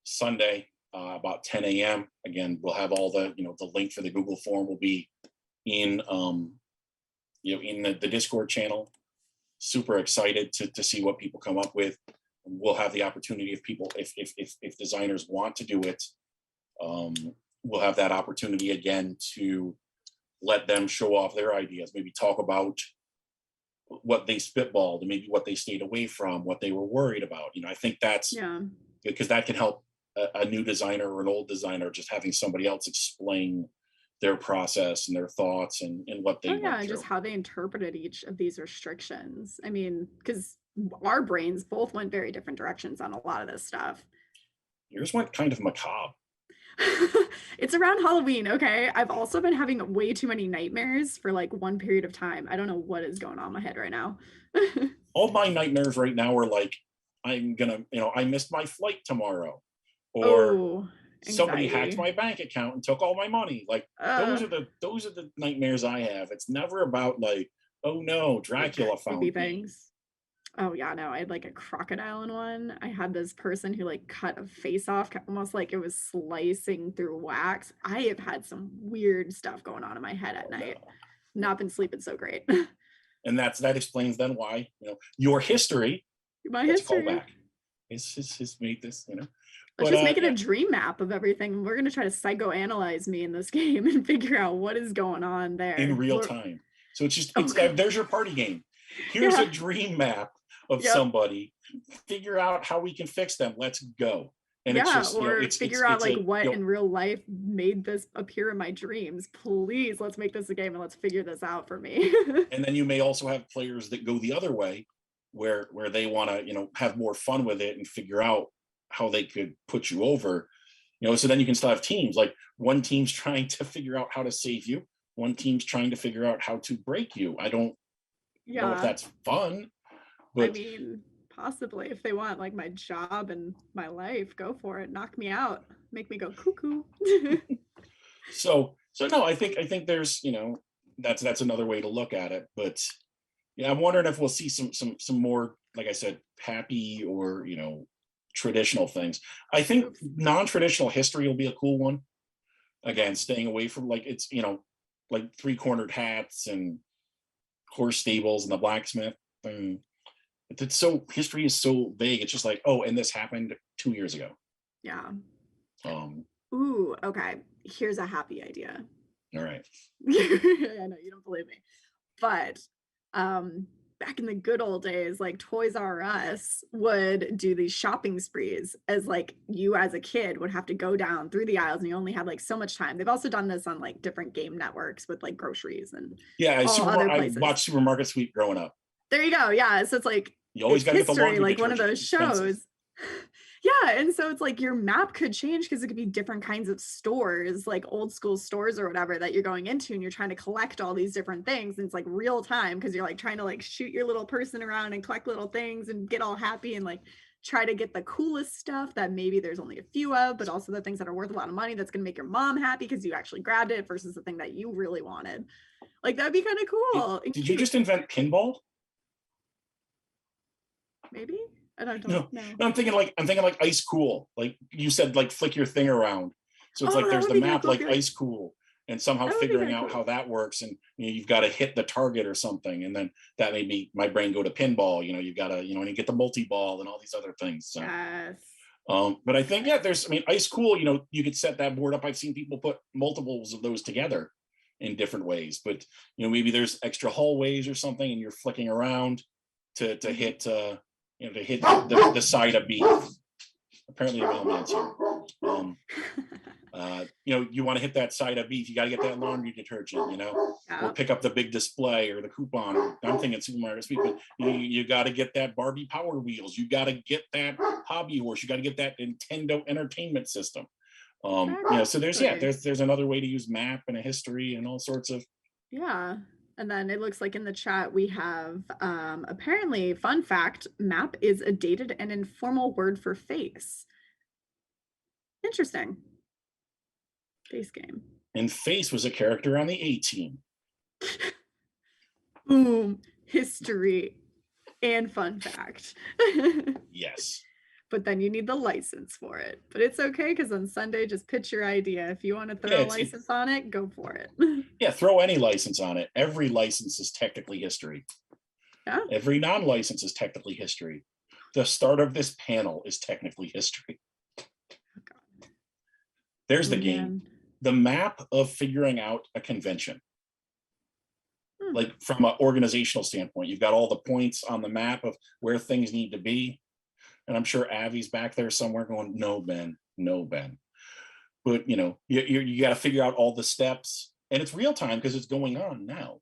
Sunday about 10 a.m. Again, we'll have all the the link for the Google form will be in in the Discord channel. Super excited to see what people come up with. We'll have the opportunity, if people if designers want to do it, um, we'll have that opportunity again to let them show off their ideas, maybe talk about what they spitballed and maybe what they stayed away from, what they were worried about. I think that's Yeah. because that can help a new designer or an old designer, just having somebody else explain their process and their thoughts and what Oh they yeah, went and just through. how they interpreted each of these restrictions. I mean, because our brains both went very different directions on a lot of this stuff. Yours went kind of macabre. It's around Halloween, okay? I've also been having way too many nightmares for like one period of time. I don't know what is going on in my head right now. All my nightmares right now are like, I'm gonna, I missed my flight tomorrow, or Oh, somebody hacked anxiety. my bank account and took all my money. Like Uh, those are the nightmares I have. It's never about like, oh no, like Dracula creepy found me. things. Oh yeah, no, I had like a crocodile in one. I had this person who like cut a face off, almost like it was slicing through wax. I have had some weird stuff going on in my head at Oh night. no. Not been sleeping so great. And that explains then why, your history, My that's a history. callback. Is made this, Let's But just make it a yeah, dream map of everything. We're gonna try to psychoanalyze me in this game and figure out what is going on in there. real time. So Oh god. there's your party game. Here's Yeah. a dream map of Yep. somebody. Figure out how we can fix them. Let's go. And it's Yeah, just, or figure out it's like a, what in real life made this appear in my dreams. Please, let's make this a game and let's figure this out for me. and then you may also have players that go the other way, where they want to, have more fun with it and figure out how they could put you over. So then you can still have teams, like one team's trying to figure out how to save you, one team's trying to figure out how to break you. I don't know if Yeah. that's fun, I but mean, possibly if they want like my job and my life, go for it. Knock me out. Make me go cuckoo. so no, I think there's, that's another way to look at it. But yeah, I'm wondering if we'll see some more, like I said, happy or traditional things. I think Oops. non-traditional history will be a cool one. Again, staying away from like, it's like three-cornered hats and horse stables and the blacksmith thing. It's so, history is so vague. It's just like, oh, and this happened 2 years ago. Yeah. um Ooh, okay. Here's a happy idea. all right. I know you don't believe me. But um back in the good old days, like Toys R Us would do these shopping sprees as like you as a kid would have to go down through the aisles and you only had like so much time. They've also done this on like different game networks with like groceries and all other I places. watched Supermarket Sweep growing up. There you go. Yeah. So it's like, You always got to get the laundry like one of those expensive. shows. Yeah, and so it's like your map could change because it could be different kinds of stores, like old school stores or whatever that you're going into, and you're trying to collect all these different things. And it's like real time because you're like trying to like shoot your little person around and collect little things and get all happy and like try to get the coolest stuff that maybe there's only a few of, but also the things that are worth a lot of money that's going to make your mom happy because you actually grabbed it versus the thing that you really wanted. Like that'd be kind of cool. Did you just invent pinball? Maybe. I don't No, know. I'm thinking like ice cool. Like you said, like flick your thing around. So it's like there's the map like ice cool, and somehow figuring out how that works, and you've got to hit the target or something, and then that made my brain go to pinball. You've got to and you get the multi-ball and all these other things. So. Yes. But I think ice cool. You could set that board up. I've seen people put multiples of those together in different ways, but maybe there's extra hallways or something, and you're flicking around to hit. To hit the side of beef. Apparently the mailman's here. You want to hit that side of beef, you got to get that laundry detergent, or pick up the big display or the coupon. Or I'm thinking Supermarket Sweep, but you got to get that Barbie Power Wheels. You got to get that Hobby Horse. You got to get that Nintendo Entertainment System. So there's another way to use map and a history and all sorts of. Yeah. And then it looks like in the chat we have apparently, fun fact, map is a dated and informal word for face. Interesting. Face game. And Face was a character on the A-Team. Boom. History and fun fact. Yes. But then you need the license for it. But it's okay because on Sunday, just pitch your idea. If you want to throw a license on it, go for it. Yeah, throw any license on it. Every license is technically history. Yeah. Every non-license is technically history. The start of this panel is technically history. Oh, God. There's the game. The map of figuring out a convention. Like from an organizational standpoint, you've got all the points on the map of where things need to be. And I'm sure Avi's back there somewhere going, no, Ben. But, you got to figure out all the steps. And it's real time because it's going on now.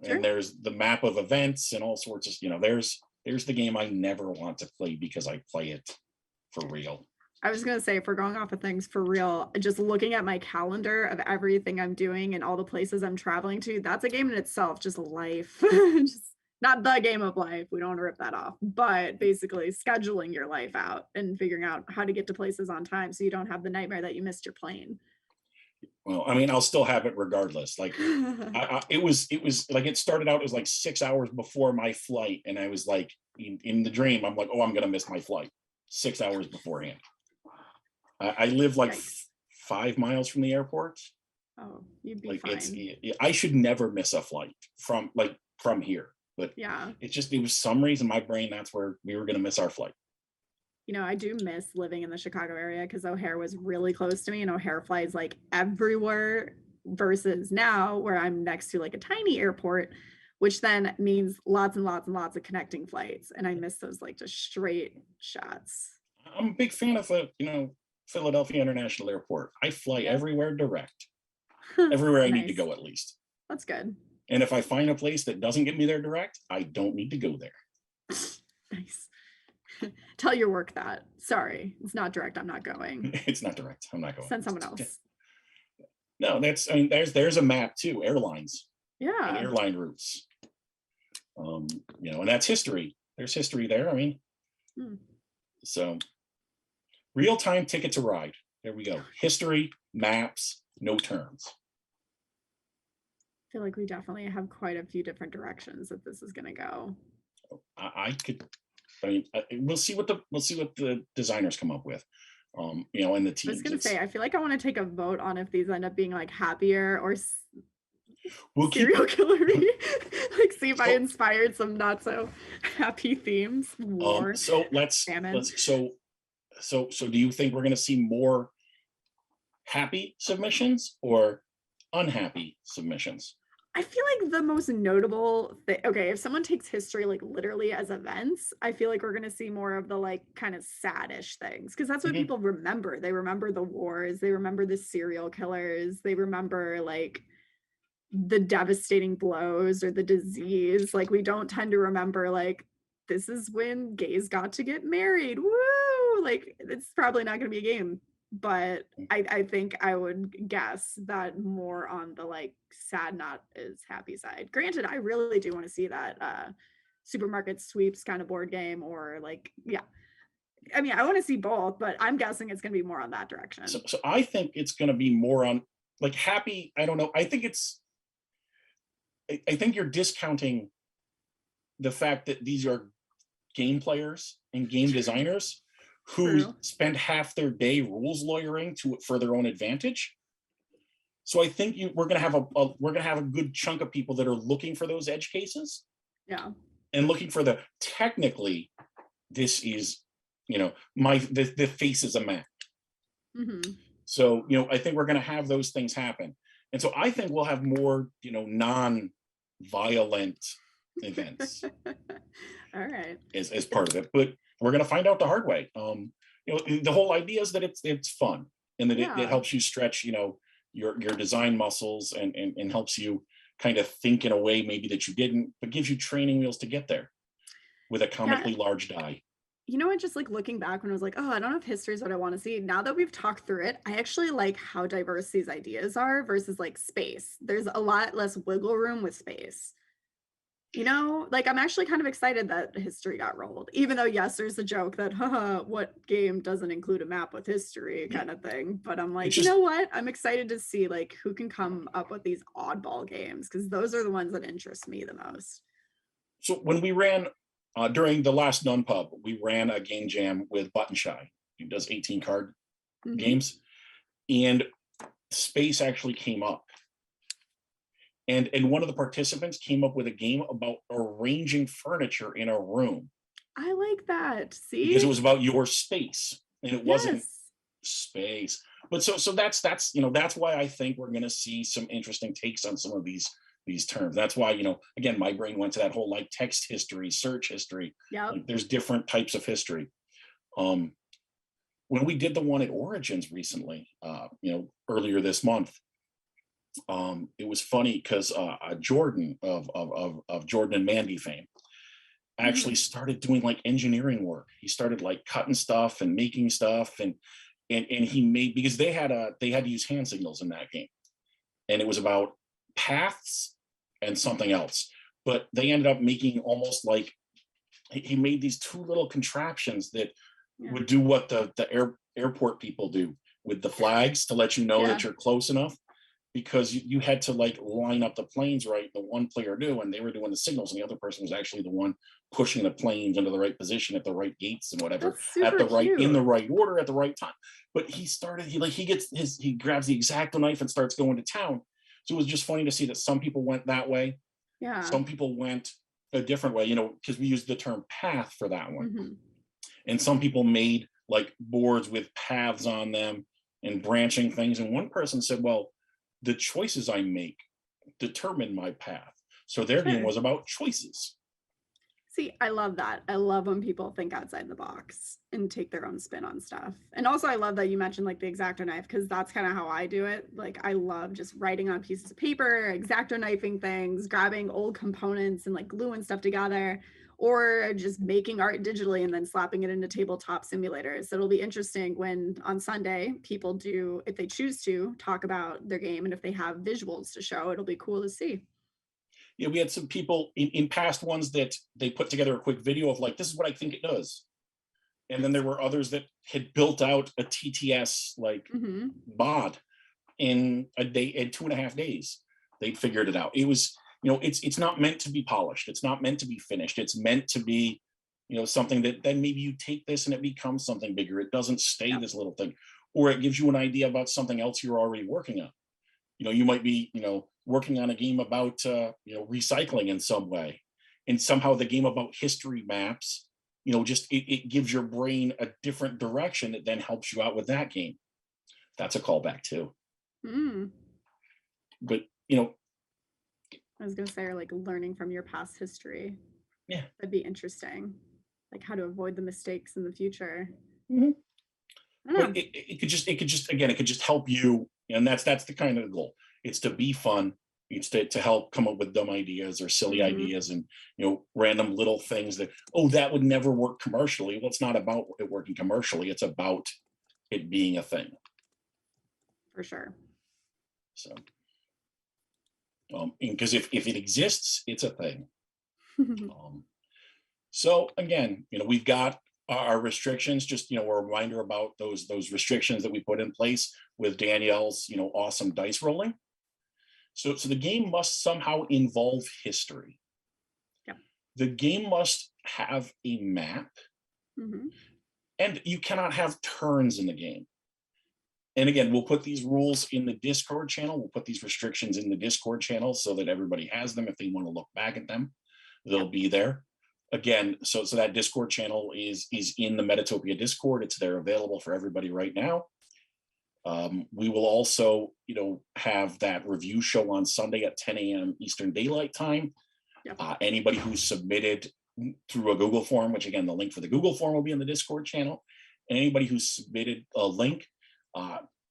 Sure. And there's the map of events and all sorts of, there's the game I never want to play because I play it for real. I was going to say, if we're going off of things for real, just looking at my calendar of everything I'm doing and all the places I'm traveling to, that's a game in itself, just life. Just not the game of life. We don't want to rip that off, but basically scheduling your life out and figuring out how to get to places on time so you don't have the nightmare that you missed your plane. Well, I'll still have it regardless. Like it was like, it started out as like 6 hours before my flight. And I was like, in the dream, I'm like, oh, I'm going to miss my flight 6 hours beforehand. I live like 5 miles from the airport. Oh, you'd be like fine. I should never miss a flight from here. But yeah, it was some reason my brain, that's where we were going to miss our flight. I do miss living in the Chicago area because O'Hare was really close to me and O'Hare flies like everywhere versus now where I'm next to like a tiny airport, which then means lots and lots and lots of connecting flights. And I miss those like just straight shots. I'm a big fan of Philadelphia International Airport. I fly everywhere direct. Everywhere I need to go at least. That's good. And if I find a place that doesn't get me there direct, I don't need to go there. Nice. Tell your work that. Sorry, it's not direct. I'm not going. It's not direct. I'm not going. Send someone else. No, there's a map too. Airlines. Yeah. And airline routes. And that's history. There's history there. So real-time ticket to ride. There we go. History, maps, no turns. I feel like we definitely have quite a few different directions that this is going to go. We'll see what the designers come up with, and the teams. I was going to say, I feel like I want to take a vote on if these end up being like happier or serial killery. Like, see if I inspired some not so happy themes. War. So do you think we're going to see more happy submissions or unhappy submissions? I feel like the most notable thing, okay, if someone takes history like literally as events, I feel like we're gonna see more of the like kind of saddish things because that's what Mhm. people remember. They remember the wars, they remember the serial killers, they remember like the devastating blows or the disease. Like we don't tend to remember like this is when gays got to get married. Woo! Like it's probably not going to be a game, but I think I would guess that more on the like sad not as happy side. Granted, I really do want to see that supermarket sweeps kind of board game or like yeah. I mean, I want to see both, but I'm guessing it's going to be more on that So, direction. so I think it's going to be more on like happy. I don't know. I think you're discounting the fact that these are game players and game designers who True. spend half their day rules lawyering to for their own advantage. So I think we're going to have we're going to have a good chunk of people that are looking for those edge cases Yeah. and looking for the technically this is the face is a Mac. Mhm. So I think we're going to have those things happen, and so I think we'll have more non-violent events All right. as part of it, but we're going to find out the hard way. The whole idea is that it's fun and that it Yeah. helps you stretch your design muscles and helps you kind of think in a way maybe that you didn't, but gives you training wheels to get there with a Yeah. comically large die. You know what? Just like looking back when I was like, oh, I don't know if history is what I want to see. Now that we've talked through it, I actually like how diverse these ideas are versus like space. There's a lot less wiggle room with space. You know, like I'm actually kind of excited that history got rolled, even though, yes, there's a joke that, haha, what game doesn't include a map with history Yeah, kind of thing. But I'm it's like, you just know what? I'm excited to see like who can come up with these oddball games because those are the ones that interest me the most. so when we ran during the last Unpub, we ran a game jam with Button Shy, who does 18 card Hmm. games, and space actually came up. And one of the participants came up with a game about arranging furniture in a room I like that. because it See? was about your space and it wasn't Yes. space. But so that's that's why I think we're going to see some interesting takes on some of these terms. That's why again my brain went to that whole like text history, search history. Yep. Like there's different types of history. Um, when we did the one at Origins recently, earlier this month, it was funny because Jordan of Jordan and Mandy fame actually Mhm. started doing like engineering work. He started like cutting stuff and making stuff, and he made because they had to use hand signals in that game, and it was about paths and something else. But they ended up making almost like he made these two little contraptions that Yeah. would do what the airport people do with the flags to let you know Yeah. that you're close enough because you had to like line up the planes right. The one player knew, and they were doing the signals, and the other person was actually the one pushing the planes into the right position at the right gates and whatever, That's at super the right in the cute. right order at the right time. But he grabs the X-Acto knife and starts going to town. So it was just funny to see that some people went that way, Yeah. some people went a different way, because we used the term path for that one, Mhm. and some people made like boards with paths on them and branching things. And one person said, well, the choices I make determine my path. So their game Sure. was about choices. See, I love that. I love when people think outside the box and take their own spin on stuff. And also, I love that you mentioned like the X-Acto knife because that's kind of how I do it. Like, I love just writing on pieces of paper, X-Acto knifing things, grabbing old components and like gluing stuff together, or just making art digitally and then slapping it into tabletop simulators. So it'll be interesting when on Sunday people do, if they choose to, talk about their game and if they have visuals to show, it'll be cool to see. We had some people in past ones that they put together a quick video of like, this is what I think it does. And then there were others that had built out a TTS like Mm-hmm. mod in a day, in 2.5 days. They'd figured it out. It was, it's not meant to be polished. It's not meant to be finished. It's meant to be, something that then maybe you take this and it becomes something bigger. It doesn't stay Yep. this little thing, or it gives you an idea about something else you're already working on. You might be, working on a game about, recycling in some way. And somehow the game about history maps, just it gives your brain a different direction that then helps you out with that game. That's a callback too. Mm. But, I was gonna say, or like learning from your past history. Yeah. That'd be interesting. Like how to avoid the mistakes in the future. Mhm. I But don't know. it could just help you, and that's the kind of goal. It's to be fun. It's to help come up with dumb ideas or silly Hmm. ideas, and random little things that, oh, that would never work commercially. Well, it's not about it working commercially. It's about it being a thing. For sure. So, because if it exists, it's a thing. Um, so again, we've got our restrictions. Just a reminder about those restrictions that we put in place with Danielle's awesome dice rolling. So the game must somehow involve history. Yep. The game must have a map, Hmm. and you cannot have turns in the game. And again, we'll put these rules in the Discord channel. We'll put these restrictions in the Discord channel so that everybody has them if they want to look back at them. They'll Yep. be there. Again, so that Discord channel is in the Metatopia Discord. It's there available for everybody right now. We will also, have that review show on Sunday at 10 a.m. Eastern Daylight Time. Yep. Anybody who submitted through a Google form, which again, the link for the Google form will be in the Discord channel. And anybody who submitted a link,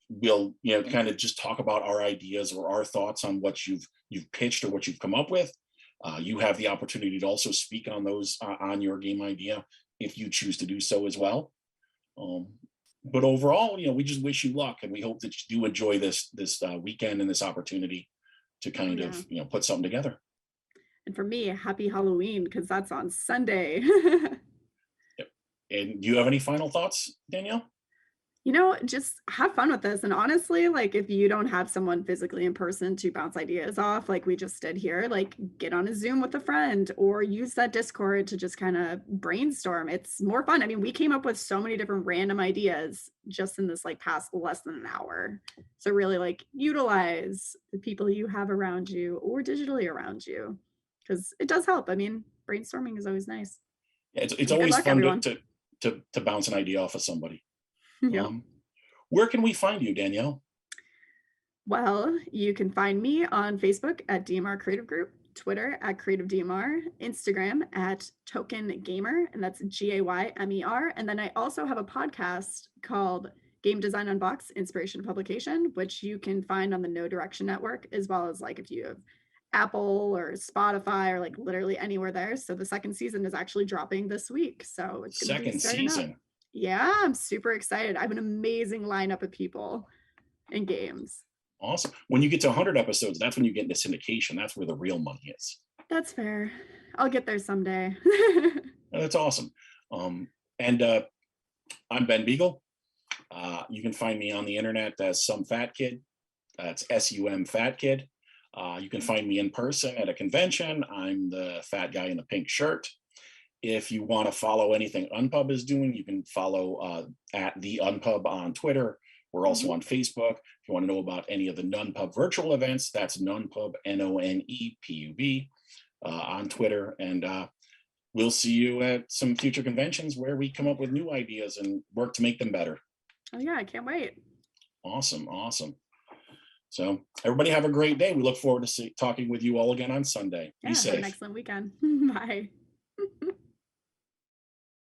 we'll kind of just talk about our ideas or our thoughts on what you've pitched or what you've come up with. You have the opportunity to also speak on those on your game idea if you choose to do so as well. But overall, we just wish you luck, and we hope that you do enjoy this weekend and this opportunity to kind yeah. of put something together. And for me, happy Halloween, because that's on Sunday. Yep. And do you have any final thoughts, Danielle? Just have fun with this. And honestly, like if you don't have someone physically in person to bounce ideas off, like we just did here, like get on a Zoom with a friend or use that Discord to just kind of brainstorm. It's more fun. I mean, we came up with so many different random ideas just in this like past less than an hour. So really like utilize the people you have around you or digitally around you because it does help. I mean, brainstorming is always nice. Yeah, it's And good always luck, fun everyone. to bounce an idea off of somebody. Yep. Um, where can we find you, Danielle? Well, you can find me on Facebook at DMR Creative Group, Twitter at Creative DMR, Instagram at Token Gamer, and that's GAYMER. And then I also have a podcast called Game Design Unbox Inspiration Publication, which you can find on the No Direction Network, as well as like if you have Apple or Spotify or like literally anywhere there. So the second season is actually dropping this week. So it's going to be Second starting up. season. Yeah, I'm super excited. I have an amazing lineup of people and games. Awesome. When you get to 100 episodes, that's when you get into syndication. That's where the real money is. That's fair. I'll get there someday. That's awesome. And I'm Ben Begeal. You can find me on the internet as Some Fat Kid. That's SUM Fat Kid. You can find me in person at a convention. I'm the fat guy in the pink shirt. If you want to follow anything Unpub is doing, you can follow at the Unpub on Twitter. We're also on Facebook. If you want to know about any of the Nunpub virtual events, that's Nunpub, NONEPUB, on Twitter. And we'll see you at some future conventions where we come up with new ideas and work to make them better. Oh yeah, I can't wait. Awesome, awesome. So everybody have a great day. We look forward to talking with you all again on Sunday. Yeah, Be have an safe. excellent weekend. Bye.